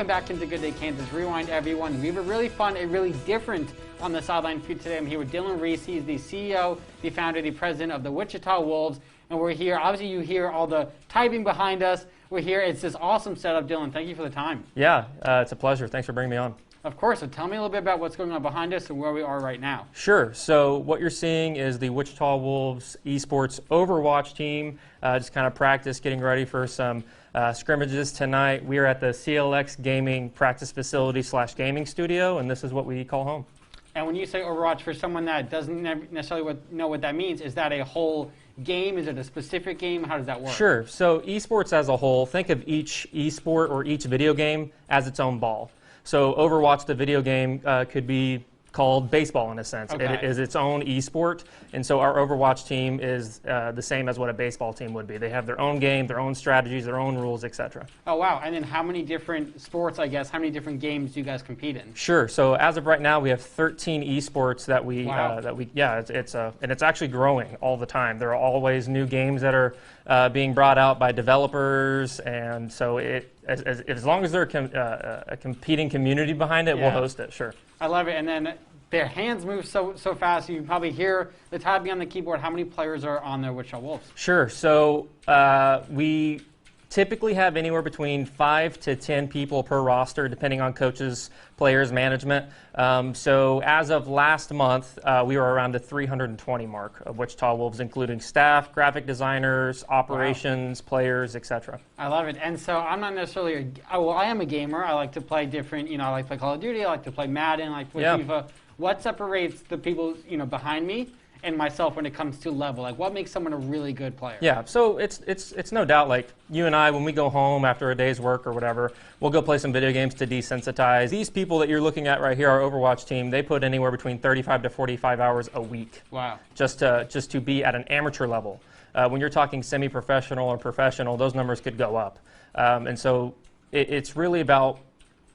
welcome back into Good Day Kansas Rewind, everyone. We have a really fun and really different on the sideline for you today. I'm here with Dylan Reese. He's the CEO, the founder, the president of the Wichita Wolves, and we're here. Obviously, you hear all the typing behind us. We're here. It's this awesome setup, Dylan. Thank you for the time. Yeah, it's a pleasure. Thanks for bringing me on. Of course. So tell me a little bit about what's going on behind us and where we are right now. Sure. So what you're seeing is the Wichita Wolves Esports Overwatch team just kind of practice, getting ready for some scrimmages tonight. We are at the CLX Gaming practice facility / gaming studio, and this is what we call home. And when you say Overwatch, for someone that doesn't necessarily know what that means, is that a whole game? Is it a specific game? How does that work? Sure. So esports as a whole, think of each esport or each video game as its own ball. So Overwatch, the video game, could be called baseball in a sense. Okay. It is its own esport, and so our Overwatch team is the same as what a baseball team would be. They have their own game, their own strategies, their own rules, etc. Oh, wow. And then how many different sports, I guess, how many different games do you guys compete in? Sure. So as of right now, we have 13 esports that we, wow. And it's actually growing all the time. There are always new games that are being brought out by developers, and so as long as there's a competing community behind it, yeah. we'll host it, sure. I love it. And then their hands move so fast. You can probably hear the typing on the keyboard. How many players are on the Wichita Wolves? Sure. So we typically have anywhere between 5 to 10 people per roster, depending on coaches, players, management. So as of last month, we were around the 320 mark of Wichita Wolves, including staff, graphic designers, operations, wow. players, etc. I love it. And so I'm not necessarily, well, I am a gamer. I like to play different, I like to play Call of Duty, I like to play Madden, I like to play FIFA. What separates the people, behind me and myself when it comes to level? Like, what makes someone a really good player? Yeah, so it's no doubt, like you and I, when we go home after a day's work or whatever, we'll go play some video games to desensitize. These people that you're looking at right here, our Overwatch team, they put anywhere between 35 to 45 hours a week. Wow. Just to be at an amateur level. When you're talking semi-professional or professional, those numbers could go up. And so it's really about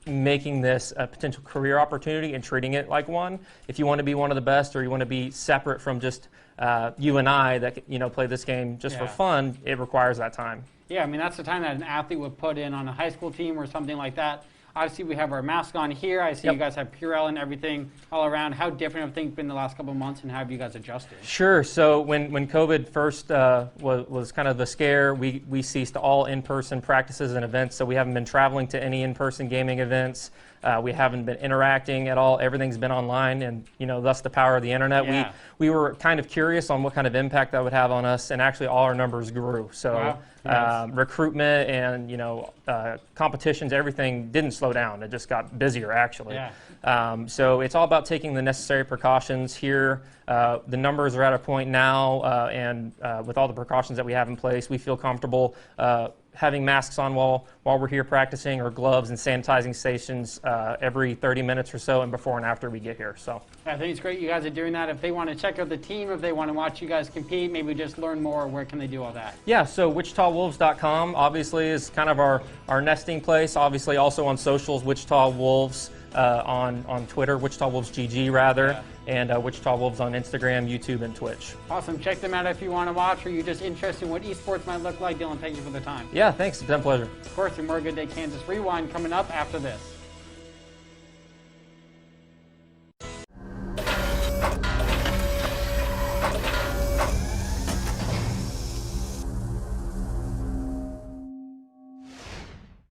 making this a potential career opportunity and treating it like one. If you want to be one of the best, or you want to be separate from just you and I that play this game just for fun, it requires that time. Yeah, I mean, that's the time that an athlete would put in on a high school team or something like that. Obviously, we have our mask on here. I see you guys have Purell and everything all around. How different have things been the last couple of months, and how have you guys adjusted? Sure. So when COVID first was kind of the scare, we ceased all in-person practices and events. So we haven't been traveling to any in-person gaming events. We haven't been interacting at all. Everything's been online, and thus the power of the internet. Yeah. We were kind of curious on what kind of impact that would have on us, and actually all our numbers grew. So wow. Yes. recruitment and competitions, everything didn't slow down. It just got busier actually. Yeah. So it's all about taking the necessary precautions here. The numbers are at a point now, and with all the precautions that we have in place, we feel comfortable having masks on while we're here practicing, or gloves and sanitizing stations every 30 minutes or so, and before and after we get here. So I think it's great you guys are doing that. If they want to check out the team, if they want to watch you guys compete, maybe just learn more, where can they do all that? Yeah, so WichitaWolves.com obviously is kind of our nesting place. Obviously also on socials, Wichita Wolves on Twitter, Wichita Wolves GG rather, and Wichita Wolves on Instagram, YouTube, and Twitch. Awesome. Check them out if you want to watch, or you're just interested in what esports might look like. Dylan, thank you for the time. Yeah, thanks. It's been a pleasure. Of course, and more Good Day Kansas Rewind coming up after this.